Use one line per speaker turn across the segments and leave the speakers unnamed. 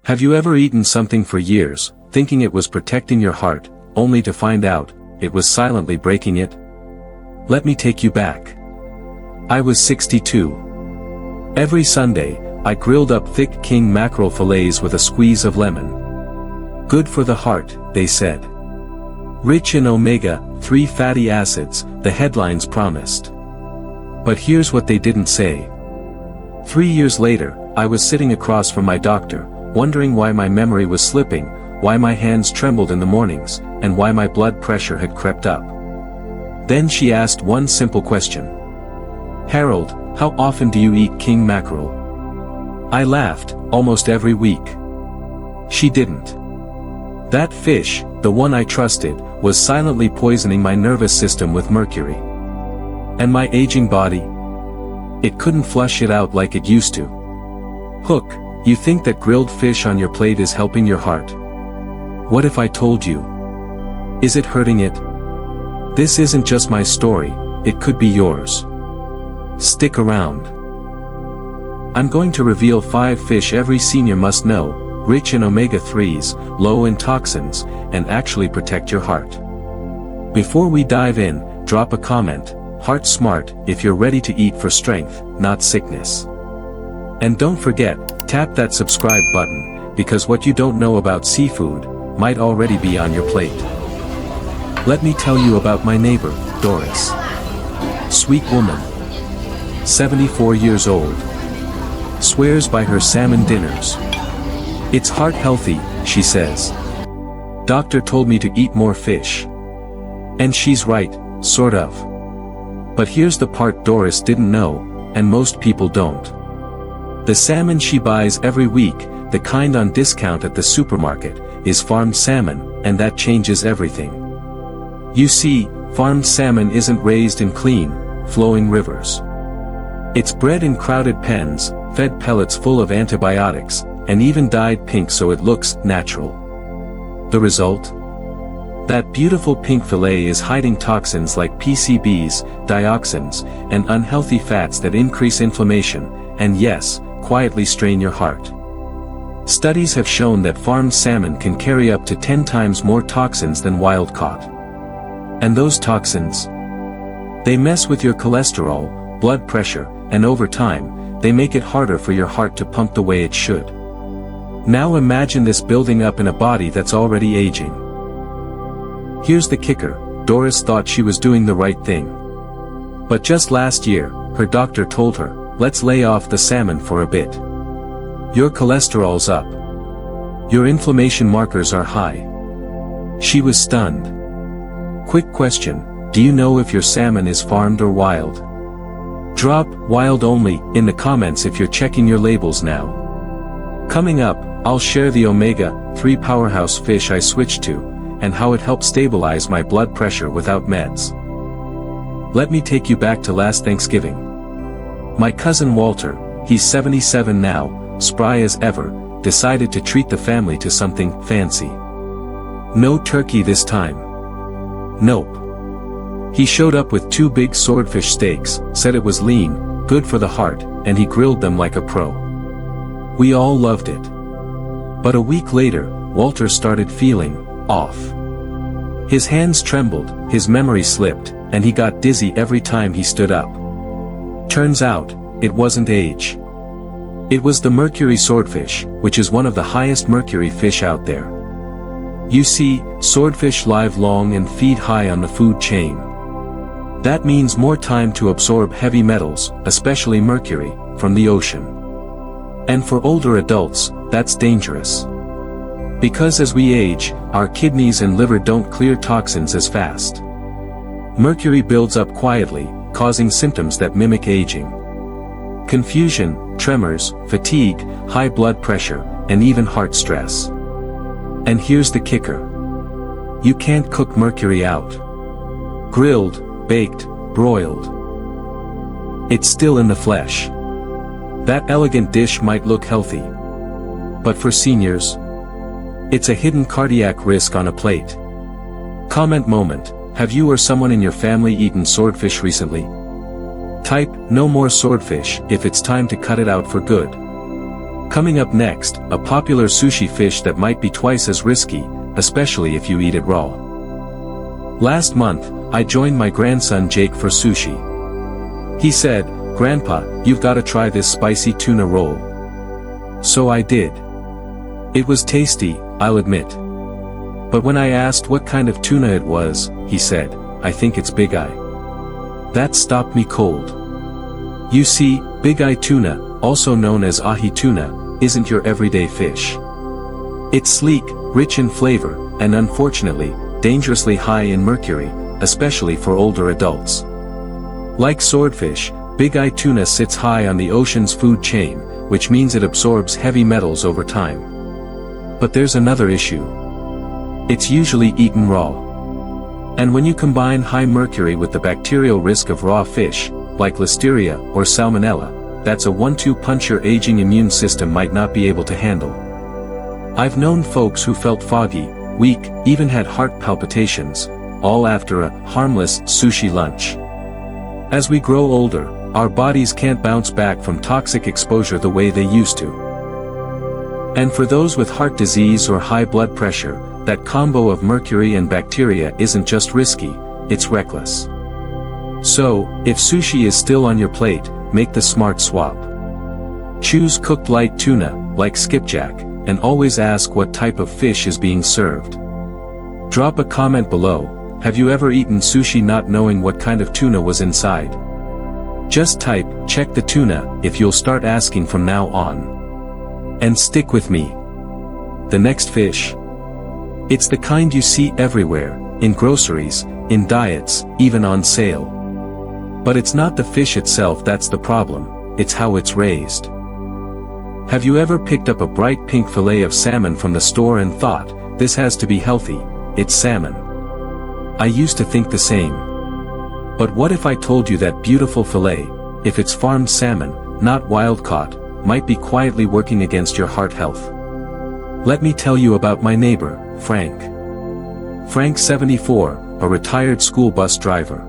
Have you ever eaten something for years, thinking it was protecting your heart, only to find out it was silently breaking it? Let me take you back. I was 62. Every Sunday, I grilled up thick king mackerel fillets with a squeeze of lemon. Good for the heart, they said. Rich in omega-3 fatty acids, the headlines promised. But here's what they didn't say. 3 years later, I was sitting across from my doctor, wondering why my memory was slipping, why my hands trembled in the mornings, and why my blood pressure had crept up. Then she asked one simple question. "Harold, how often do you eat king mackerel?" I laughed, "Almost every week." She didn't. That fish, the one I trusted, was silently poisoning my nervous system with mercury. And my aging body? It couldn't flush it out like it used to. Hook, you think that grilled fish on your plate is helping your heart? What if I told you? Is it hurting it? This isn't just my story, it could be yours. Stick around. I'm going to reveal 5 fish every senior must know, rich in omega-3s, low in toxins, and actually protect your heart. Before we dive in, drop a comment, Heart Smart, if you're ready to eat for strength, not sickness. And don't forget, tap that subscribe button, because what you don't know about seafood might already be on your plate. Let me tell you about my neighbor, Doris. Sweet woman. 74 years old. Swears by her salmon dinners. It's heart healthy, she says. Doctor told me to eat more fish. And she's right, sort of. But here's the part Doris didn't know, and most people don't. The salmon she buys every week, the kind on discount at the supermarket, is farmed salmon, and that changes everything. You see, farmed salmon isn't raised in clean, flowing rivers. It's bred in crowded pens, fed pellets full of antibiotics, and even dyed pink so it looks natural. The result? That beautiful pink fillet is hiding toxins like PCBs, dioxins, and unhealthy fats that increase inflammation, and yes, quietly strain your heart. Studies have shown that farmed salmon can carry up to 10 times more toxins than wild-caught. And those toxins? They mess with your cholesterol, blood pressure, and over time, they make it harder for your heart to pump the way it should. Now imagine this building up in a body that's already aging. Here's the kicker, Doris thought she was doing the right thing. But just last year, her doctor told her, let's lay off the salmon for a bit. Your cholesterol's up. Your inflammation markers are high. She was stunned. Quick question, do you know if your salmon is farmed or wild? Drop "wild only" in the comments if you're checking your labels now. Coming up, I'll share the omega-3 powerhouse fish I switched to, and how it helped stabilize my blood pressure without meds. Let me take you back to last Thanksgiving. My cousin Walter, he's 77 now, spry as ever, decided to treat the family to something fancy. No turkey this time. Nope. He showed up with 2 big swordfish steaks, said it was lean, good for the heart, and he grilled them like a pro. We all loved it. But a week later, Walter started feeling off. His hands trembled, his memory slipped, and he got dizzy every time he stood up. Turns out, it wasn't age. It was the mercury swordfish, which is one of the highest mercury fish out there. You see, swordfish live long and feed high on the food chain. That means more time to absorb heavy metals, especially mercury, from the ocean. And for older adults, that's dangerous. Because as we age, our kidneys and liver don't clear toxins as fast. Mercury builds up quietly, causing symptoms that mimic aging. Confusion, tremors, fatigue, high blood pressure, and even heart stress. And here's the kicker. You can't cook mercury out. Grilled, baked, broiled. It's still in the flesh. That elegant dish might look healthy. But for seniors, it's a hidden cardiac risk on a plate. Comment moment, have you or someone in your family eaten swordfish recently? Type, no more swordfish, if it's time to cut it out for good. Coming up next, a popular sushi fish that might be twice as risky, especially if you eat it raw. Last month, I joined my grandson Jake for sushi. He said, "Grandpa, you've got to try this spicy tuna roll." So I did. It was tasty, I'll admit. But when I asked what kind of tuna it was, he said, "I think it's big eye." That stopped me cold. You see, big eye tuna, also known as ahi tuna, isn't your everyday fish. It's sleek, rich in flavor, and unfortunately, dangerously high in mercury, especially for older adults. Like swordfish, big eye tuna sits high on the ocean's food chain, which means it absorbs heavy metals over time. But there's another issue. It's usually eaten raw. And when you combine high mercury with the bacterial risk of raw fish, like Listeria or Salmonella, that's a 1-2 punch your aging immune system might not be able to handle. I've known folks who felt foggy, weak, even had heart palpitations, all after a harmless sushi lunch. As we grow older, our bodies can't bounce back from toxic exposure the way they used to. And for those with heart disease or high blood pressure, that combo of mercury and bacteria isn't just risky, it's reckless. So, if sushi is still on your plate, make the smart swap. Choose cooked light tuna, like skipjack, and always ask what type of fish is being served. Drop a comment below. Have you ever eaten sushi not knowing what kind of tuna was inside? Just type, "check the tuna," if you'll start asking from now on. And stick with me. The next fish. It's the kind you see everywhere, in groceries, in diets, even on sale. But it's not the fish itself that's the problem, it's how it's raised. Have you ever picked up a bright pink fillet of salmon from the store and thought, "This has to be healthy, it's salmon"? I used to think the same. But what if I told you that beautiful fillet, if it's farmed salmon, not wild-caught, might be quietly working against your heart health? Let me tell you about my neighbor, Frank. Frank, 74, a retired school bus driver.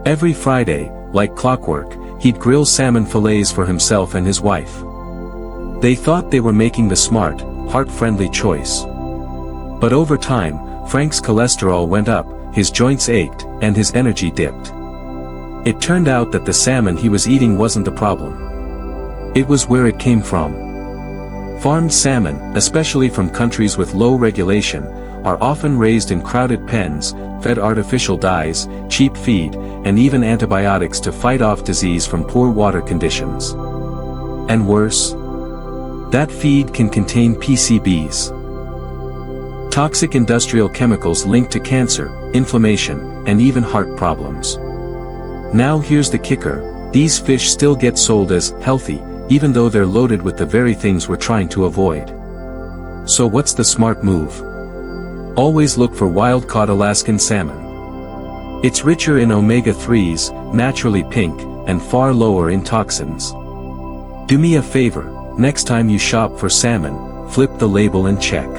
Every Friday, like clockwork, he'd grill salmon fillets for himself and his wife. They thought they were making the smart, heart-friendly choice. But over time, Frank's cholesterol went up, his joints ached, and his energy dipped. It turned out that the salmon he was eating wasn't the problem. It was where it came from. Farmed salmon, especially from countries with low regulation, are often raised in crowded pens, fed artificial dyes, cheap feed, and even antibiotics to fight off disease from poor water conditions. And worse, that feed can contain PCBs. Toxic industrial chemicals linked to cancer, inflammation, and even heart problems. Now here's the kicker, these fish still get sold as healthy, even though they're loaded with the very things we're trying to avoid. So what's the smart move? Always look for wild-caught Alaskan salmon. It's richer in omega-3s, naturally pink, and far lower in toxins. Do me a favor, next time you shop for salmon, flip the label and check.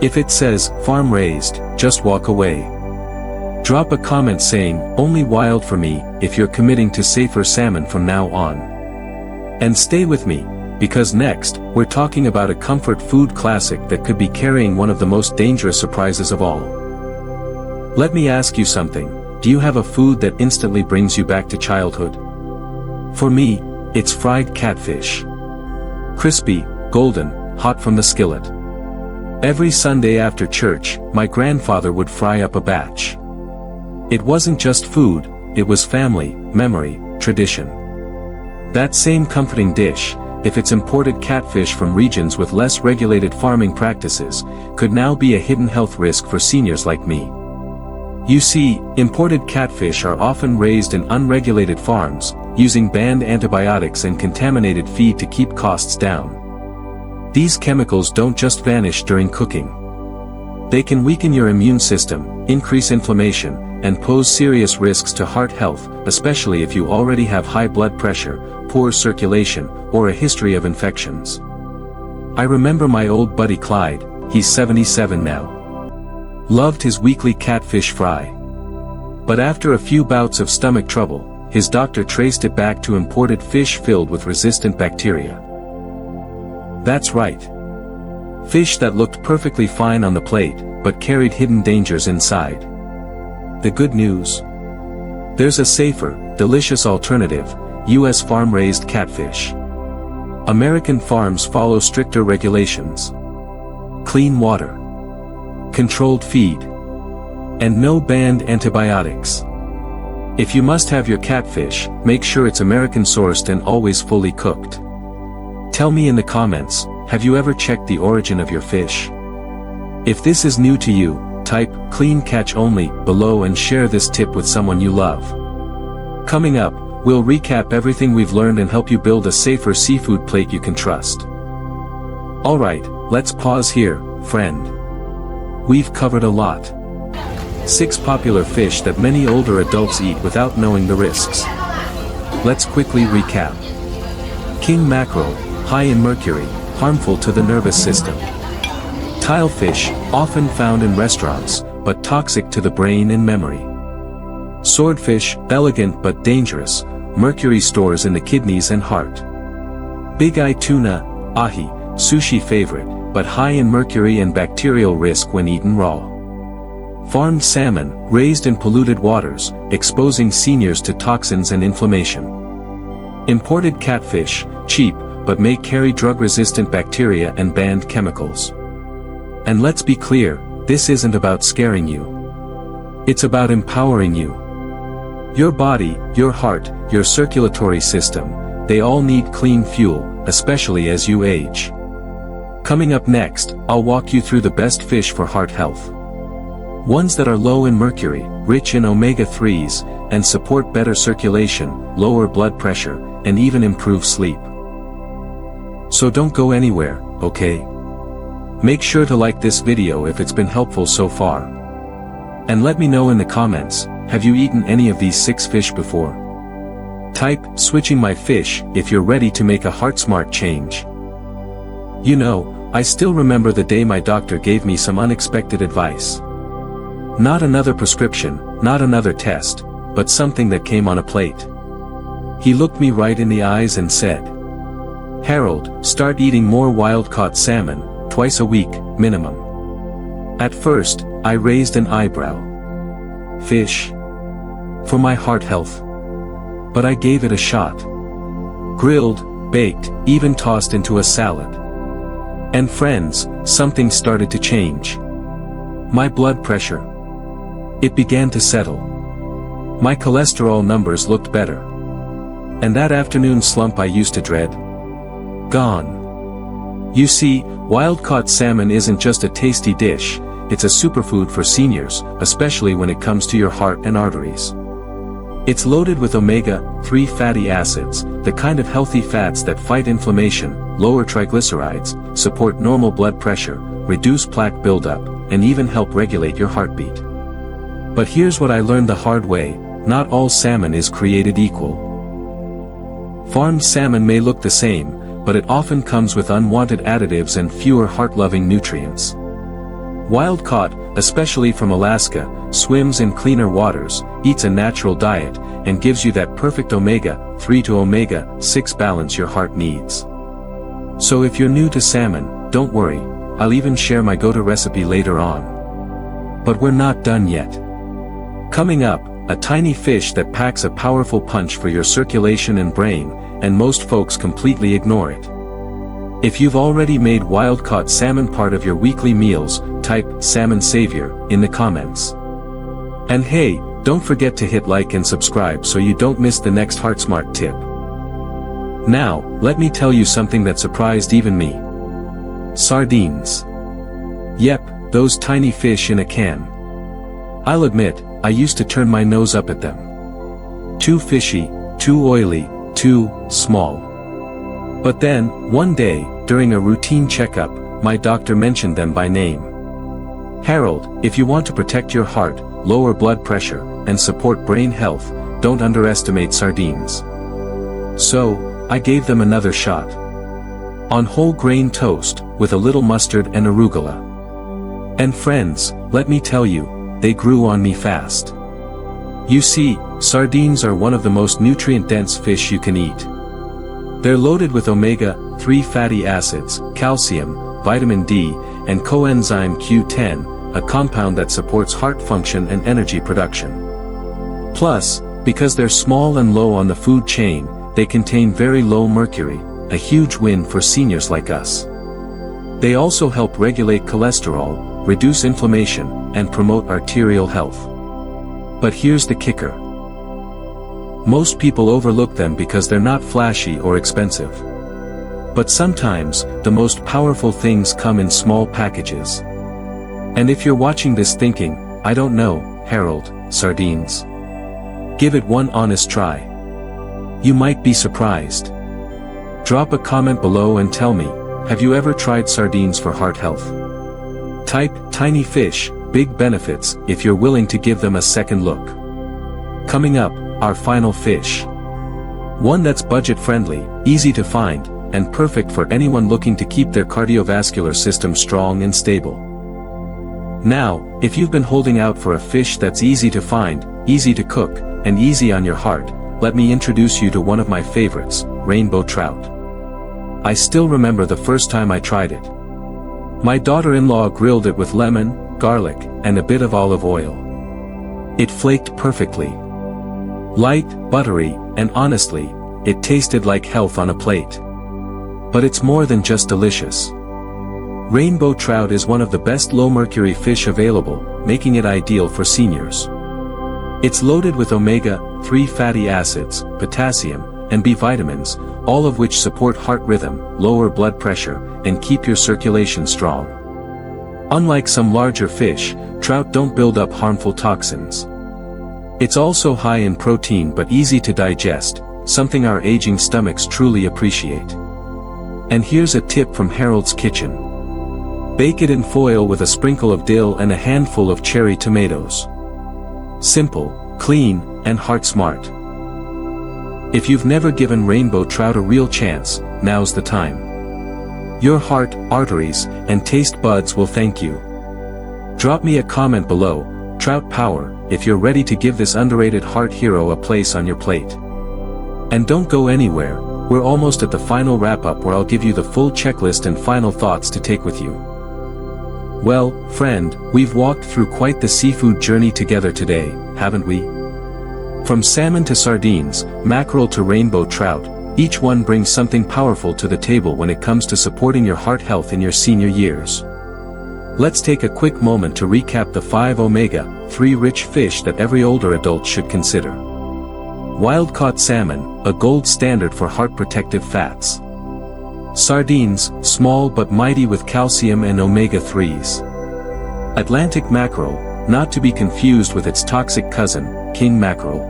If it says, farm-raised, just walk away. Drop a comment saying, "Only wild for me," if you're committing to safer salmon from now on. And stay with me, because next, we're talking about a comfort food classic that could be carrying one of the most dangerous surprises of all. Let me ask you something, do you have a food that instantly brings you back to childhood? For me, it's fried catfish. Crispy, golden, hot from the skillet. Every Sunday after church, my grandfather would fry up a batch. It wasn't just food, it was family, memory, tradition. That same comforting dish, if it's imported catfish from regions with less regulated farming practices, could now be a hidden health risk for seniors like me. You see, imported catfish are often raised in unregulated farms, using banned antibiotics and contaminated feed to keep costs down. These chemicals don't just vanish during cooking. They can weaken your immune system, increase inflammation, and pose serious risks to heart health, especially if you already have high blood pressure, poor circulation, or a history of infections. I remember my old buddy Clyde, he's 77 now. Loved his weekly catfish fry. But after a few bouts of stomach trouble, his doctor traced it back to imported fish filled with resistant bacteria. That's right. Fish that looked perfectly fine on the plate, but carried hidden dangers inside. The good news? There's a safer, delicious alternative: U.S. farm-raised catfish. American farms follow stricter regulations. Clean water. Controlled feed. And no banned antibiotics. If you must have your catfish, make sure it's American-sourced and always fully cooked. Tell me in the comments, have you ever checked the origin of your fish? If this is new to you, type "clean catch only" below and share this tip with someone you love. Coming up, we'll recap everything we've learned and help you build a safer seafood plate you can trust. Alright, let's pause here, friend. We've covered a lot. 6 popular fish that many older adults eat without knowing the risks. Let's quickly recap. King mackerel, high in mercury, harmful to the nervous system. Tilefish, often found in restaurants, but toxic to the brain and memory. Swordfish, elegant but dangerous, mercury stores in the kidneys and heart. Big-eye tuna, ahi, sushi favorite, but high in mercury and bacterial risk when eaten raw. Farmed salmon, raised in polluted waters, exposing seniors to toxins and inflammation. Imported catfish, cheap, but may carry drug-resistant bacteria and banned chemicals. And let's be clear, this isn't about scaring you. It's about empowering you. Your body, your heart, your circulatory system, they all need clean fuel, especially as you age. Coming up next, I'll walk you through the best fish for heart health. Ones that are low in mercury, rich in omega-3s, and support better circulation, lower blood pressure, and even improve sleep. So don't go anywhere, okay? Make sure to like this video if it's been helpful so far. And let me know in the comments, have you eaten any of these 6 fish before? Type "switching my fish" if you're ready to make a heart-smart change. You know, I still remember the day my doctor gave me some unexpected advice. Not another prescription, not another test, but something that came on a plate. He looked me right in the eyes and said, "Harold, start eating more wild-caught salmon, twice a week, minimum." At first, I raised an eyebrow. Fish? For my heart health? But I gave it a shot. Grilled, baked, even tossed into a salad. And friends, something started to change. My blood pressure. It began to settle. My cholesterol numbers looked better. And that afternoon slump I used to dread? Gone. You see, wild-caught salmon isn't just a tasty dish, it's a superfood for seniors, especially when it comes to your heart and arteries. It's loaded with omega-3 fatty acids, the kind of healthy fats that fight inflammation, lower triglycerides, support normal blood pressure, reduce plaque buildup, and even help regulate your heartbeat. But here's what I learned the hard way: not all salmon is created equal. Farmed salmon may look the same, but it often comes with unwanted additives and fewer heart-loving nutrients. Wild-caught, especially from Alaska, swims in cleaner waters, eats a natural diet, and gives you that perfect omega-3 to omega-6 balance your heart needs. So if you're new to salmon, don't worry, I'll even share my go-to recipe later on. But we're not done yet. Coming up, a tiny fish that packs a powerful punch for your circulation and brain, and most folks completely ignore it. If you've already made wild-caught salmon part of your weekly meals, type "salmon savior" in the comments. And hey, don't forget to hit like and subscribe so you don't miss the next HeartSmart tip. Now, let me tell you something that surprised even me. Sardines. Yep, those tiny fish in a can. I'll admit, I used to turn my nose up at them. Too fishy, too oily, too small. But then, one day, during a routine checkup, my doctor mentioned them by name. "Harold, if you want to protect your heart, lower blood pressure, and support brain health, don't underestimate sardines." So, I gave them another shot. On whole grain toast, with a little mustard and arugula. And friends, let me tell you, they grew on me fast. You see, sardines are one of the most nutrient-dense fish you can eat. They're loaded with omega 3 fatty acids, calcium, vitamin D, and coenzyme Q10, a compound that supports heart function and energy production. Plus, because they're small and low on the food chain, they contain very low mercury, a huge win for seniors like us. They also help regulate cholesterol, reduce inflammation, and promote arterial health. But here's the kicker. Most people overlook them because they're not flashy or expensive. But sometimes, the most powerful things come in small packages. And if you're watching this thinking, I don't know, Harold, sardines. Give it one honest try. You might be surprised. Drop a comment below and tell me, have you ever tried sardines for heart health? Type, tiny fish, big benefits, if you're willing to give them a second look. Coming up, our final fish. One that's budget-friendly, easy to find, and perfect for anyone looking to keep their cardiovascular system strong and stable. Now, if you've been holding out for a fish that's easy to find, easy to cook, and easy on your heart, let me introduce you to one of my favorites, rainbow trout. I still remember the first time I tried it. My daughter-in-law grilled it with lemon, garlic, and a bit of olive oil. It flaked perfectly. Light, buttery, and honestly, it tasted like health on a plate. But it's more than just delicious. Rainbow trout is one of the best low-mercury fish available, making it ideal for seniors. It's loaded with omega-3 fatty acids, potassium, and B vitamins, all of which support heart rhythm, lower blood pressure, and keep your circulation strong. Unlike some larger fish, trout don't build up harmful toxins. It's also high in protein but easy to digest, something our aging stomachs truly appreciate. And here's a tip from Harold's Kitchen. Bake it in foil with a sprinkle of dill and a handful of cherry tomatoes. Simple, clean, and heart-smart. If you've never given rainbow trout a real chance, now's the time. Your heart, arteries, and taste buds will thank you. Drop me a comment below, Trout Power, if you're ready to give this underrated heart hero a place on your plate. And don't go anywhere, we're almost at the final wrap-up where I'll give you the full checklist and final thoughts to take with you. Well, friend, we've walked through quite the seafood journey together today, haven't we? From salmon to sardines, mackerel to rainbow trout, each one brings something powerful to the table when it comes to supporting your heart health in your senior years. Let's take a quick moment to recap the 5 omega-3 rich fish that every older adult should consider. Wild-caught salmon, a gold standard for heart-protective fats. Sardines, small but mighty with calcium and omega-3s. Atlantic mackerel, not to be confused with its toxic cousin, king mackerel.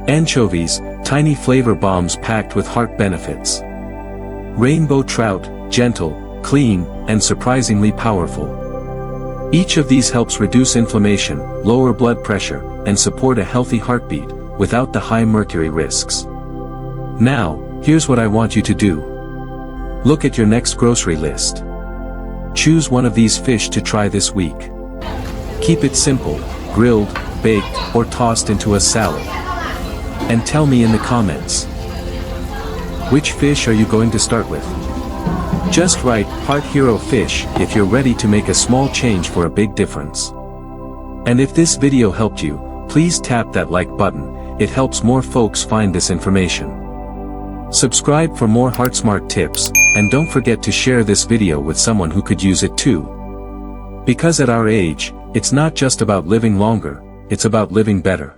Anchovies, tiny flavor bombs packed with heart benefits. Rainbow trout, gentle, clean, and surprisingly powerful. Each of these helps reduce inflammation, lower blood pressure, and support a healthy heartbeat, without the high mercury risks. Now, here's what I want you to do. Look at your next grocery list. Choose one of these fish to try this week. Keep it simple, grilled, baked, or tossed into a salad. And tell me in the comments. Which fish are you going to start with? Just write Heart Hero Fish if you're ready to make a small change for a big difference. And if this video helped you, please tap that like button, it helps more folks find this information. Subscribe for more HeartSmart tips, and don't forget to share this video with someone who could use it too. Because at our age, it's not just about living longer, it's about living better.